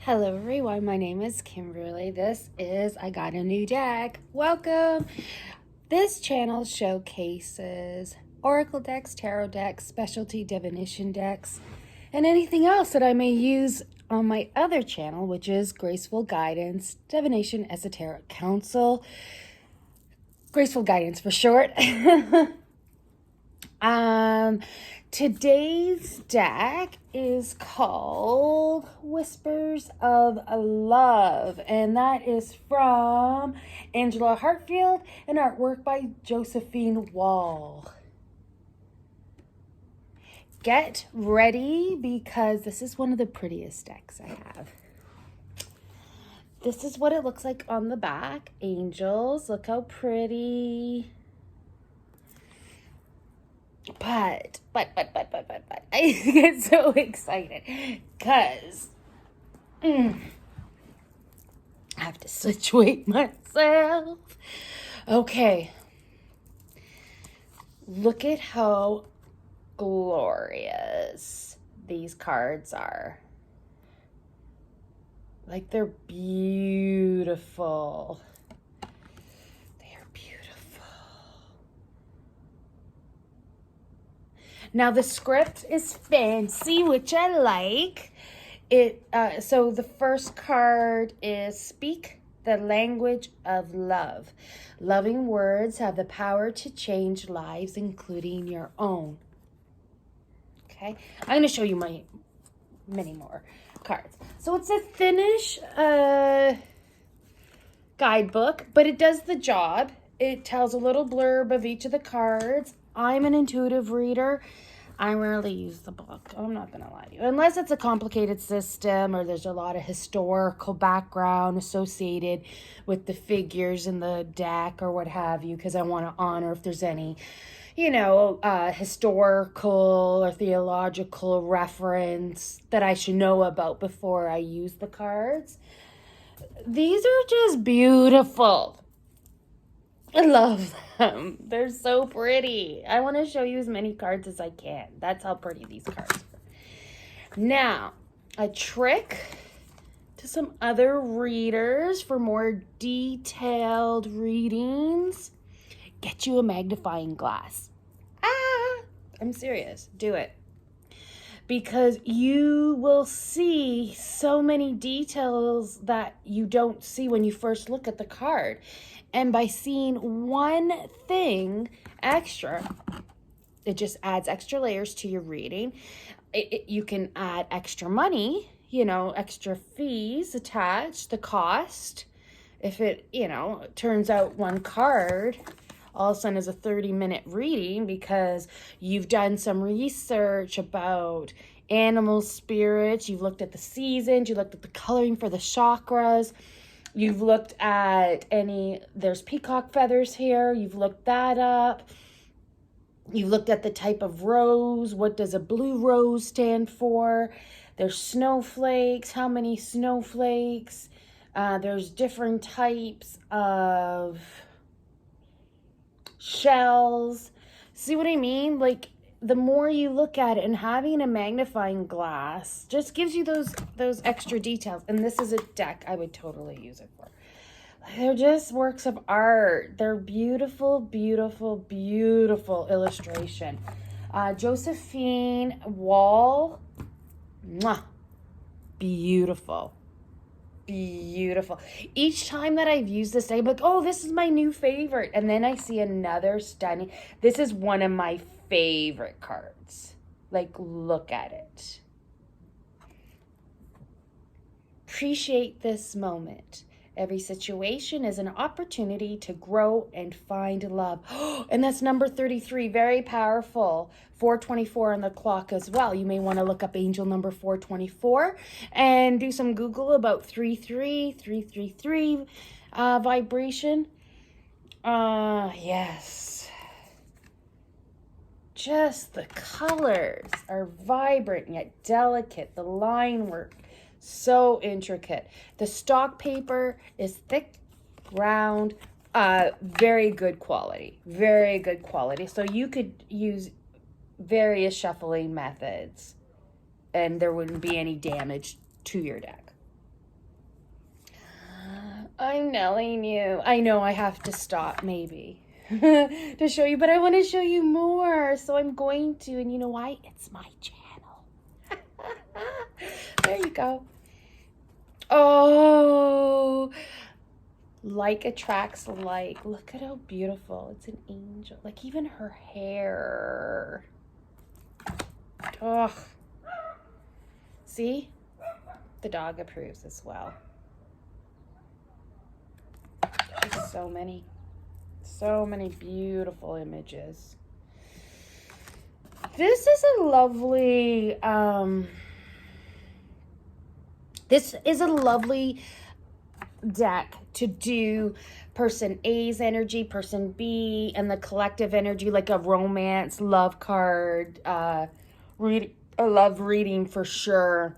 Hello everyone, my name is Kimberly. This is I Got a New Deck. Welcome! This channel showcases oracle decks, tarot decks, specialty divination decks, and anything else that I may use on my other channel, which is Graceful Guidance, Divination Esoteric Counsel. Graceful Guidance for short. Today's deck is called Whispers of Love, and that is from Angela Hartfield and artwork by Josephine Wall. Get ready because this is one of the prettiest decks I have. This is what it looks like on the back. Angels, look how pretty. But I get so excited because I have to situate myself. Okay. Look at how glorious these cards are. Like, they're beautiful. Now, the script is fancy, which I like. So the first card is Speak the Language of Love. Loving words have the power to change lives, including your own. Okay, I'm going to show you many more cards. So it's a thinnish guidebook, but it does the job. It tells a little blurb of each of the cards. I'm an intuitive reader. I rarely use the book. I'm not going to lie to you. Unless it's a complicated system or there's a lot of historical background associated with the figures in the deck or what have you, because I want to honor if there's any, historical or theological reference that I should know about before I use the cards. These are just beautiful. I love them. They're so pretty. I want to show you as many cards as I can. That's how pretty these cards are. Now, a trick to some other readers for more detailed readings. Get you a magnifying glass. I'm serious. Do it. Because you will see so many details that you don't see when you first look at the card. And by seeing one thing extra, it just adds extra layers to your reading. You can add extra money, extra fees attached, the cost. If it, turns out one card all of a sudden is a 30-minute reading because you've done some research about animal spirits, you've looked at the seasons, you looked at the coloring for the chakras, you've looked at there's peacock feathers here, you've looked that up, you've looked at the type of rose, what does a blue rose stand for, there's snowflakes, how many snowflakes, there's different types of shells. See what I mean? Like, the more you look at it, and having a magnifying glass just gives you those extra details. And this is a deck I would totally use it for. They're just works of art. They're beautiful, beautiful, beautiful illustration. Josephine Wall. Mwah, beautiful. Beautiful. Each time that I've used this, I'm like, oh, this is my new favorite. And then I see another stunning. This is one of my favorite cards. Like, look at it. Appreciate this moment. Every situation is an opportunity to grow and find love. And that's number 33. Very powerful. 424 on the clock as well. You may want to look up angel number 424 and do some Google about 333 vibration. Yes. Just the colors are vibrant yet delicate. The line work, so intricate. The stock paper is thick, round, very good quality. Very good quality. So you could use various shuffling methods and there wouldn't be any damage to your deck. I'm telling you. I know I have to stop maybe to show you, but I want to show you more. So I'm going to, and you know why? It's my channel. There you go. Oh, like attracts like. Look at how beautiful. It's an angel. Like even her hair. Oh. See? The dog approves as well. There's so many beautiful images. This is a lovely, deck to do person A's energy, person B, and the collective energy, like a romance, love card, a love reading for sure.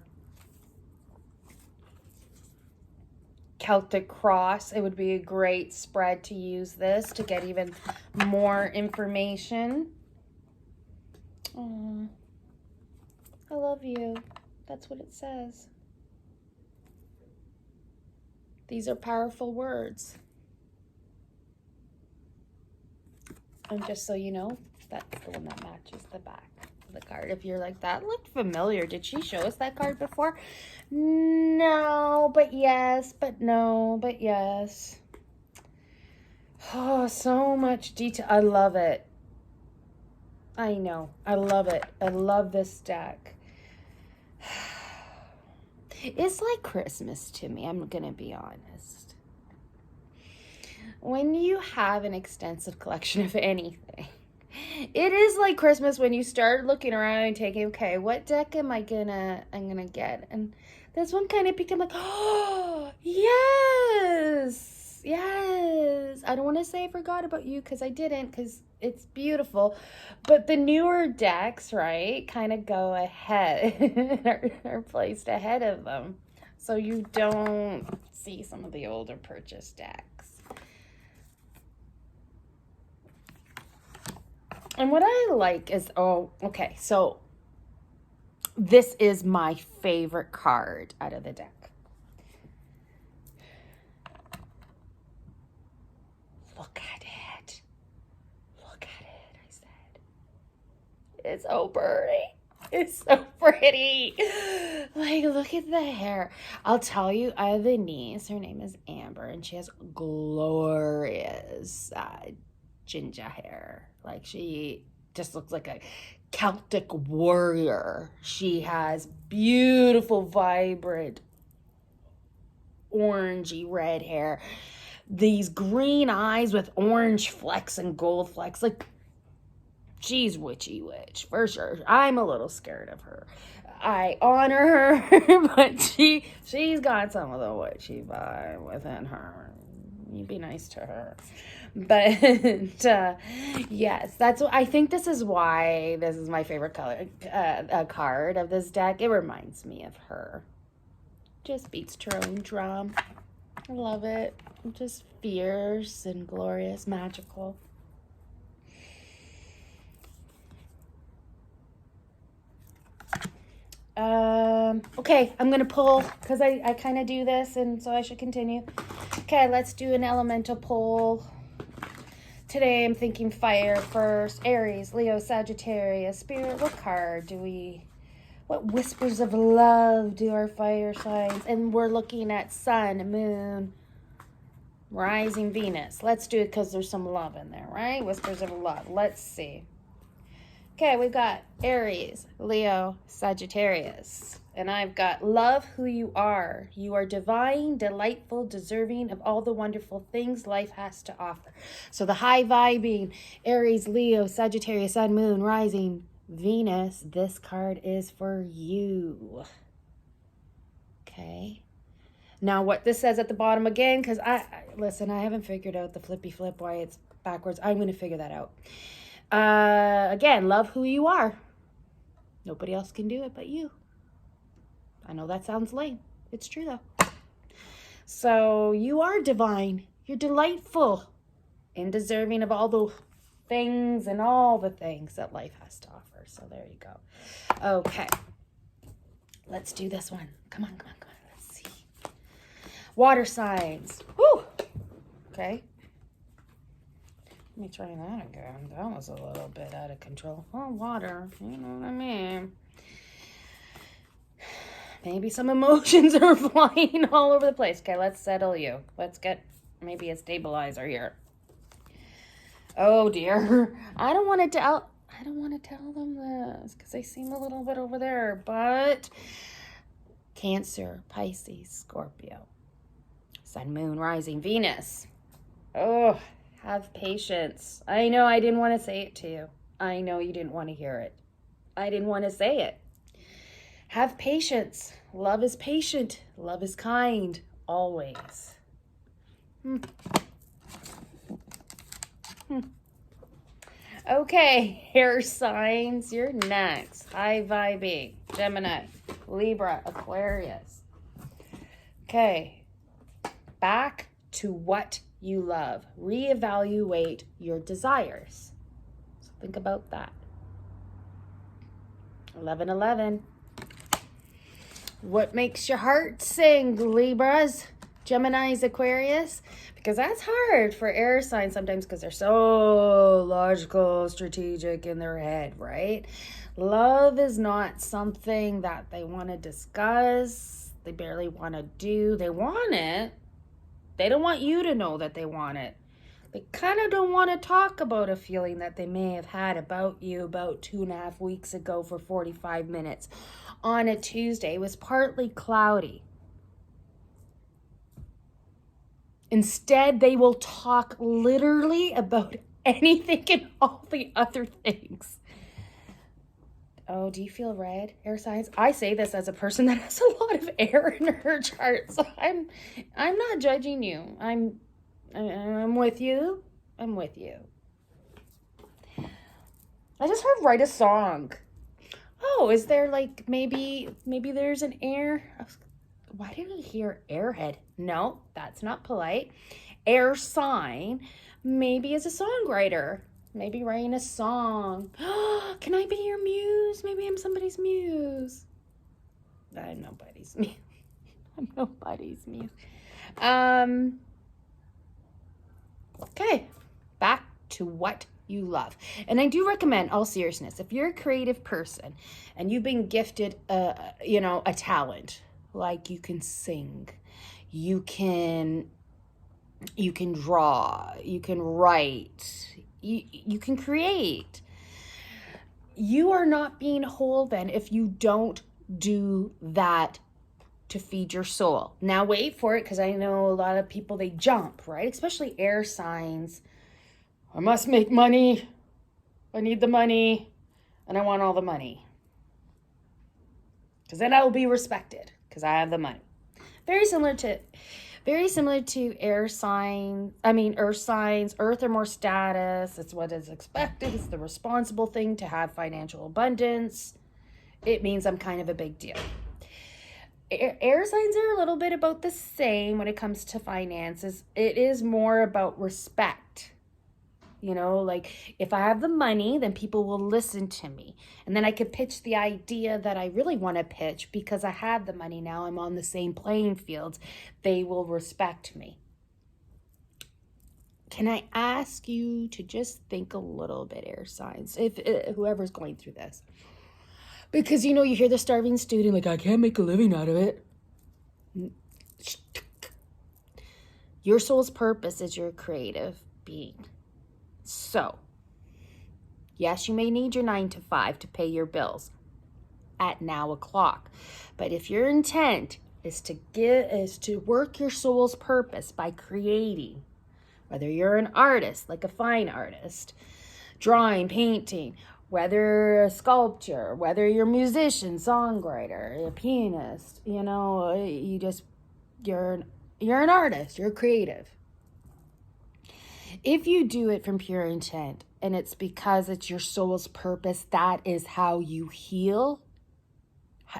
Celtic cross, it would be a great spread to use this to get even more information. Oh, I love you. That's what it says. These are powerful words. And just so you know, that's the one that matches the back of the card. If you're like, that looked familiar. Did she show us that card before? No, but yes, but no, but yes. Oh, so much detail. I love it. I know. I love it. I love this deck. It's like Christmas to me, I'm going to be honest. When you have an extensive collection of anything, it is like Christmas when you start looking around and taking, okay, what deck am I I'm gonna get? And this one kind of became like, oh, yes, yes. I don't want to say I forgot about you because I didn't, because it's beautiful. But the newer decks, right, kind of go ahead, are placed ahead of them. So you don't see some of the older purchase decks. And what I like is, oh, okay, so this is my favorite card out of the deck. Look at it. Look at it, I said. It's so pretty. It's so pretty. Like, look at the hair. I'll tell you, I have a niece. Her name is Amber, and she has glorious ginger hair. Like, she just looks like a Celtic warrior. She has beautiful, vibrant, orangey red hair. These green eyes with orange flecks and gold flecks. Like, she's witchy witch, for sure. I'm a little scared of her. I honor her, but she's got some of the witchy vibe within her. You be nice to her. But yes, that's what I think. This is why this is my favorite color card of this deck. It reminds me of her. Just beats to her own drum. I love it. Just fierce and glorious, magical. Okay, I'm gonna pull because I kind of do this, and so I should continue. Okay, let's do an elemental pull. Today I'm thinking fire first. Aries, Leo, Sagittarius, Spirit. What card what whispers of love do our fire signs? And we're looking at Sun, Moon, Rising, Venus. Let's do it because there's some love in there, right? Whispers of love. Let's see. Okay, we've got Aries, Leo, Sagittarius. And I've got love who you are. You are divine, delightful, deserving of all the wonderful things life has to offer. So the high vibing Aries, Leo, Sagittarius, Sun, Moon, Rising, Venus. This card is for you. Okay. Now what this says at the bottom again, because listen, I haven't figured out the flippy flip, why it's backwards. I'm going to figure that out. Again, love who you are. Nobody else can do it but you. I know that sounds lame. It's true though. So you are divine. You're delightful and deserving of all the things and all the things that life has to offer. So there you go. Okay. Let's do this one. Come on. Let's see. Water signs. Woo! Okay. Let me try that again. That was a little bit out of control. Oh, water. You know what I mean? Maybe some emotions are flying all over the place. Okay, let's settle you. Let's get maybe a stabilizer here. Oh dear. I don't want to tell them this because they seem a little bit over there, but Cancer, Pisces, Scorpio, Sun, Moon, Rising, Venus. Oh, have patience. I know I didn't want to say it to you. I know you didn't want to hear it. I didn't want to say it. Have patience. Love is patient. Love is kind. Always. Okay, air signs. You're next. High vibing. Gemini, Libra, Aquarius. Okay. Back to what you love. Reevaluate your desires. So think about that. 11:11. What makes your heart sing, Libras, Geminis, Aquarius? Because that's hard for air signs sometimes because they're so logical, strategic in their head, right? Love is not something that they want to discuss. They barely want to do. They want it. They don't want you to know that they want it. They kind of don't want to talk about a feeling that they may have had about you about 2.5 weeks ago for 45 minutes on a Tuesday. It was partly cloudy. Instead, they will talk literally about anything and all the other things. Oh, do you feel red, air signs? I say this as a person that has a lot of air in her chart, so I'm not judging you. I'm with you. I'm with you. I just heard write a song. Oh, is there like maybe there's an air? Why did I hear airhead? No, that's not polite. Air sign maybe is a songwriter. Maybe writing a song. Can I be your muse? Maybe I'm somebody's muse. I'm nobody's muse. I'm nobody's muse. Okay, back to what you love. And I do recommend, all seriousness, if you're a creative person and you've been gifted a talent, like you can sing, you can draw, you can write, you can create. You are not being whole then if you don't do that to feed your soul. Now wait for it, because I know a lot of people, they jump, right? Especially air signs. I must make money. I need the money. And I want all the money. Because then I will be respected, because I have the money. Very similar to earth signs. Earth are more status. It's what is expected. It's the responsible thing to have financial abundance. It means I'm kind of a big deal. Air signs are a little bit about the same when it comes to finances. It is more about respect. Like if I have the money, then people will listen to me. And then I could pitch the idea that I really want to pitch because I have the money now. I'm on the same playing field. They will respect me. Can I ask you to just think a little bit, air signs, if whoever's going through this? Because, you hear the starving student, like, I can't make a living out of it. Your soul's purpose is you're a creative being. So, yes, you may need your 9 to 5 to pay your bills at now o'clock. But if your intent is to work your soul's purpose by creating, whether you're an artist, like a fine artist, drawing, painting, whether a sculpture, whether you're a musician, songwriter, a pianist, you're an artist, you're creative. If you do it from pure intent and it's because it's your soul's purpose, that is how you heal.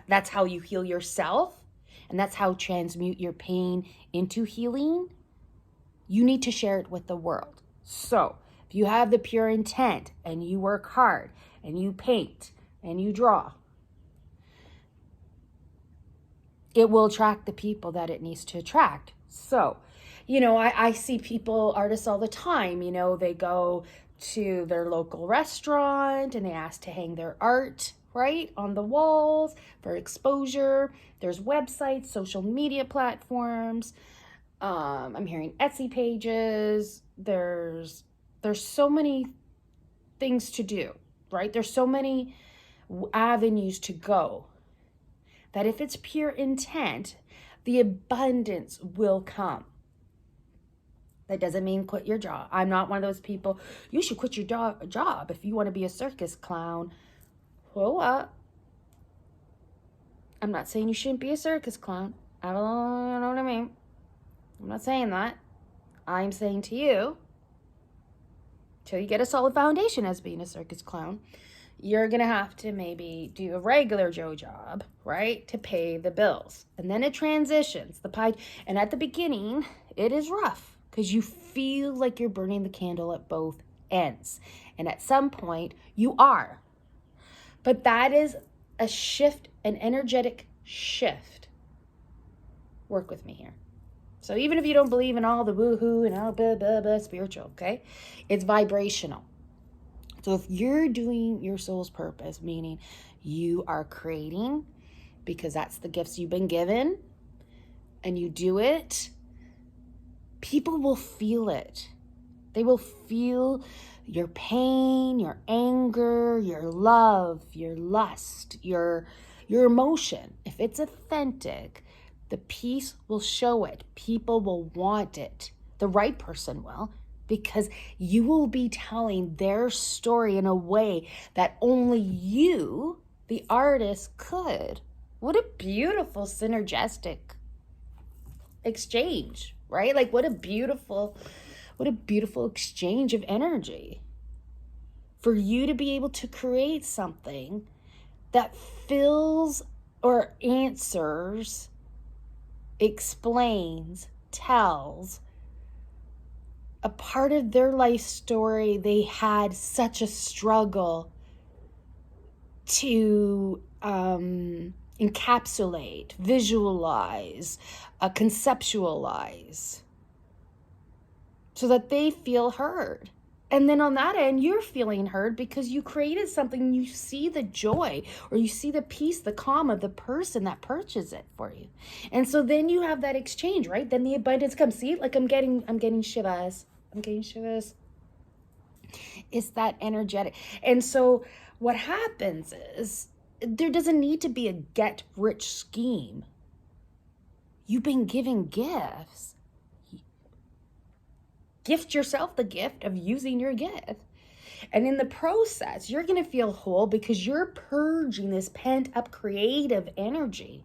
That's how you heal yourself. And that's how transmute your pain into healing. You need to share it with the world. So if you have the pure intent and you work hard and you paint and you draw, it will attract the people that it needs to attract. So, you know, I see people, artists all the time, you know, they go to their local restaurant and they ask to hang their art, right, on the walls for exposure. There's websites, social media platforms. I'm hearing Etsy pages. There's so many things to do, right? There's so many avenues to go that if it's pure intent, the abundance will come. That doesn't mean quit your job. I'm not one of those people, you should quit your job if you want to be a circus clown. Well, what? I'm not saying you shouldn't be a circus clown. I don't know what I mean. I'm not saying that. I'm saying to you, till you get a solid foundation as being a circus clown, you're going to have to maybe do a regular Joe job, right, to pay the bills. And then it transitions. And at the beginning, it is rough because you feel like you're burning the candle at both ends. And at some point, you are. But that is a shift, an energetic shift. Work with me here. So even if you don't believe in all the woohoo and all blah, blah, blah, spiritual, okay? It's vibrational. So if you're doing your soul's purpose, meaning you are creating because that's the gifts you've been given, and you do it, people will feel it. They will feel your pain, your anger, your love, your lust, your emotion. If it's authentic, the peace will show it. People will want it. The right person will, because you will be telling their story in a way that only you, the artist, could. What a beautiful synergistic exchange, right? Like what a beautiful exchange of energy. For you to be able to create something that fills or answers, explains, tells a part of their life story they had such a struggle to encapsulate, visualize, conceptualize, so that they feel heard. And then on that end, you're feeling heard because you created something, you see the joy or you see the peace, the calm of the person that purchased it for you. And so then you have that exchange, right? Then the abundance comes. See, like I'm getting shivers. I'm getting shivers. It's that energetic. And so what happens is there doesn't need to be a get rich scheme. You've been given gifts. Gift yourself the gift of using your gift. And in the process, you're going to feel whole because you're purging this pent up creative energy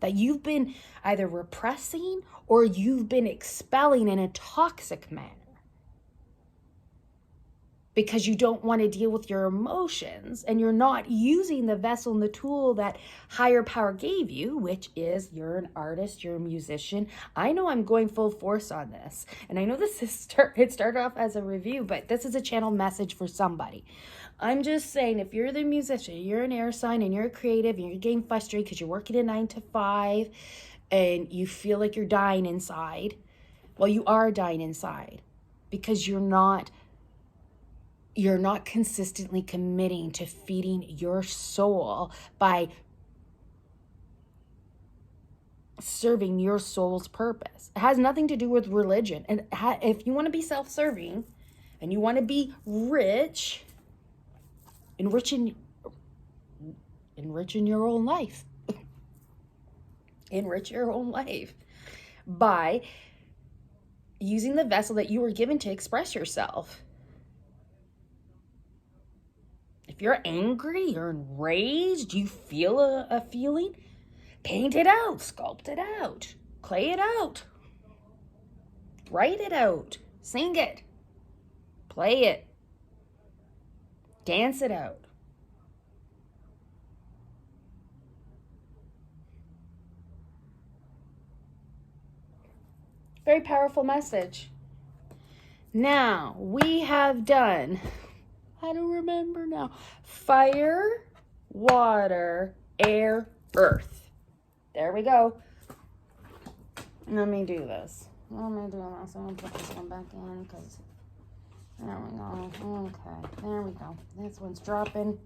that you've been either repressing or you've been expelling in a toxic manner. Because you don't want to deal with your emotions and you're not using the vessel and the tool that higher power gave you, which is you're an artist, you're a musician. I know I'm going full force on this. And I know this is it started off as a review, but this is a channel message for somebody. I'm just saying, if you're the musician, you're an air sign and you're creative and you're getting frustrated because you're working a 9 to 5 and you feel like you're dying inside. Well, you are dying inside because you're not consistently committing to feeding your soul by serving your soul's purpose. It has nothing to do with religion. And if you want to be self-serving and you want to be rich, enriching your own life. Enrich your own life by using the vessel that you were given to express yourself. If you're angry, you're enraged, you feel a feeling, paint it out, sculpt it out, clay it out, write it out, sing it, play it, dance it out. Very powerful message. Now, we have done, I don't remember now, fire, water, air, earth. There we go. Let me do this. I'm going to put this one back in because... There we go. Okay, there we go. This one's dropping.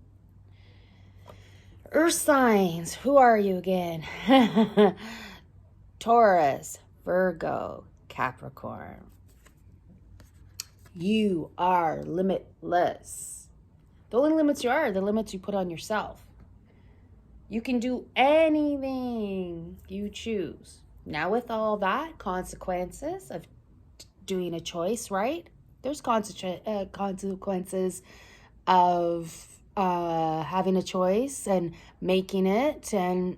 Earth signs. Who are you again? Taurus, Virgo, Capricorn. You are limitless. The only limits you are the limits you put on yourself. You can do anything you choose. Now with all that, consequences of doing a choice, right? There's consequences of having a choice and making it, and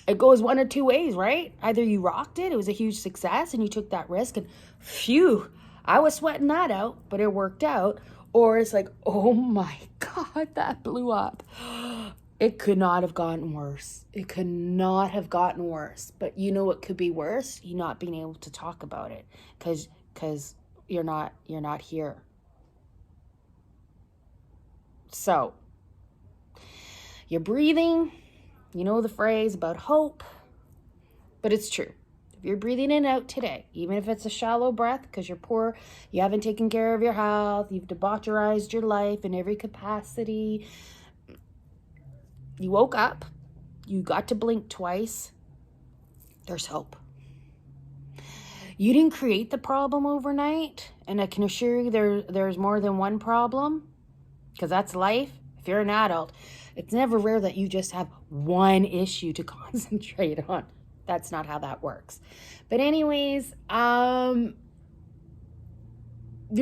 it goes one of two ways, right? Either you rocked it was a huge success and you took that risk and phew, I was sweating that out, but it worked out. Or it's like, oh my God, that blew up. It could not have gotten worse. It could not have gotten worse. But you know what could be worse? You not being able to talk about it because you're not here. So, you're breathing. You know the phrase about hope, but it's true. If you're breathing in and out today, even if it's a shallow breath because you're poor, you haven't taken care of your health, you've debaucherized your life in every capacity, you woke up, you got to blink twice, there's hope. You didn't create the problem overnight, and I can assure you there's more than one problem, because that's life. If you're an adult, it's never rare that you just have one issue to concentrate on. That's not how that works. But anyways, you're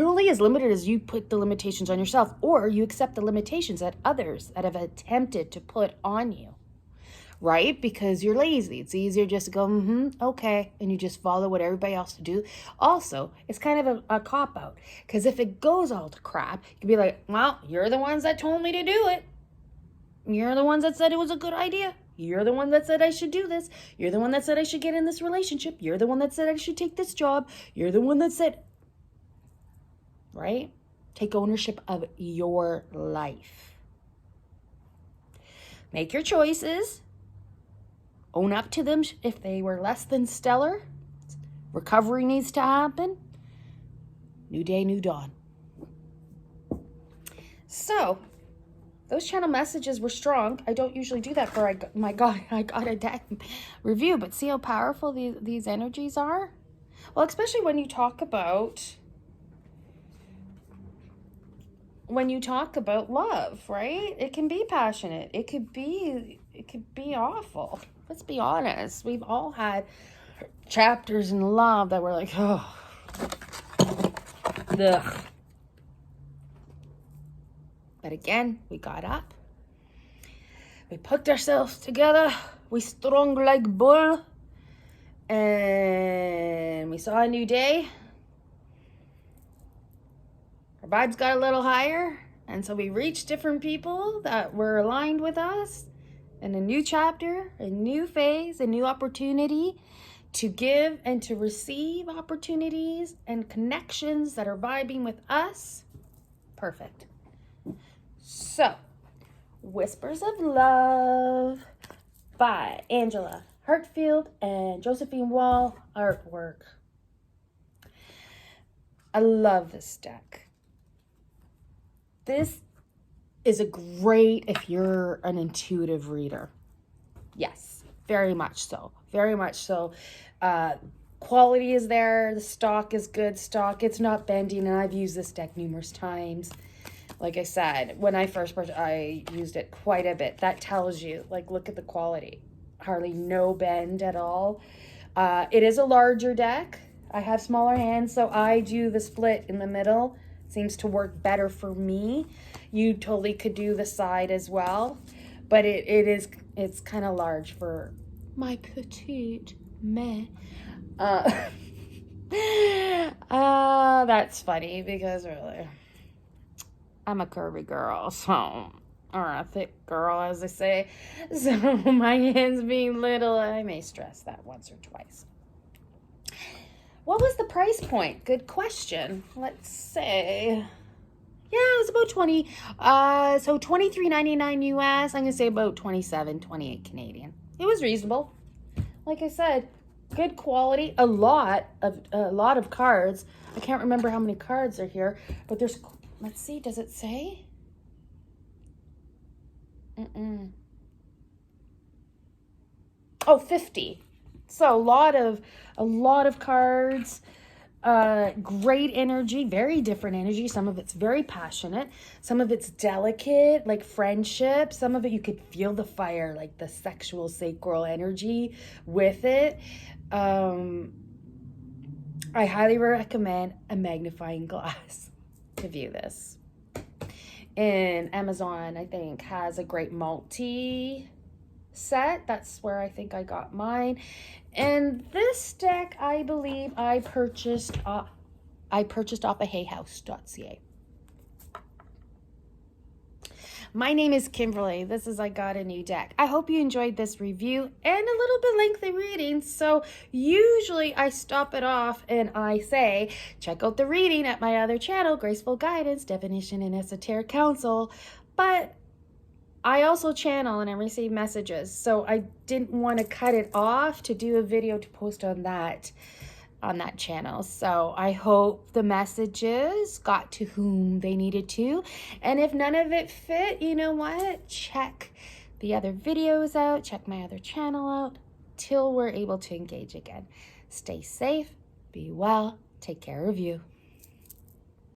only as limited as you put the limitations on yourself, or you accept the limitations that others that have attempted to put on you, right? Because you're lazy. It's easier just to go, okay, and you just follow what everybody else do. Also, it's kind of a cop-out, because if it goes all to crap, you can be like, well, you're the ones that told me to do it. You're the ones that said it was a good idea. You're the one that said I should do this. You're the one that said I should get in this relationship. You're the one that said I should take this job. You're the one that said, right? Take ownership of your life. Make your choices. Own up to them if they were less than stellar. Recovery needs to happen. New day, new dawn. So, those channel messages were strong. I don't usually do that for I got a deck review, but see how powerful these energies are? Well, especially when you talk about love, right? It can be passionate. It could be awful. Let's be honest. We've all had chapters in love that were like, oh, ugh. But again, we got up. We put ourselves together. We strung like bull. And we saw a new day. Our vibes got a little higher. And so we reached different people that were aligned with us. And a new chapter, a new phase, a new opportunity to give and to receive opportunities and connections that are vibing with us. Perfect. So, Whispers of Love by Angela Hartfield and Josephine Wall artwork. I love this deck. This is a great if you're an intuitive reader. Yes, very much so. Very much so. Quality is there. The stock is good stock. It's not bending, and I've used this deck numerous times. Like I said, when I first purchased, I used it quite a bit. That tells you, like, look at the quality. Hardly no bend at all. It is a larger deck. I have smaller hands, so I do the split in the middle. Seems to work better for me. You totally could do the side as well, but it's kind of large for my petite me. That's funny because really, I'm a curvy girl, or a thick girl, as they say. So my hands being little, I may stress that once or twice. What was the price point? Good question. Let's say, yeah, it was about 20. So $23.99 US. I'm gonna say about 27, 28 Canadian. It was reasonable. like I said, good quality, a lot of cards. I can't remember how many cards are here, but there's, let's see, does it say? Oh, 50. So a lot of cards. Great energy, very different energy. Some of it's very passionate, some of it's delicate, like friendship. Some of it you could feel the fire, like the sexual sacral energy with it. I highly recommend a magnifying glass to view this. And Amazon, I think, has a great multi set. That's where I think I got mine. And this deck, I believe I purchased off of hayhouse.ca. My name is Kimberly. This is I Got a New Deck. I hope you enjoyed this review and a little bit lengthy reading. So usually I stop it off and I say, check out the reading at my other channel, Graceful Guidance, Definition and Esoteric Counsel. But I also channel and I receive messages, so I didn't want to cut it off to do a video to post on that channel. So I hope the messages got to whom they needed to. And if none of it fit, you know what? Check the other videos out, check my other channel out till we're able to engage again. Stay safe, be well, take care of you.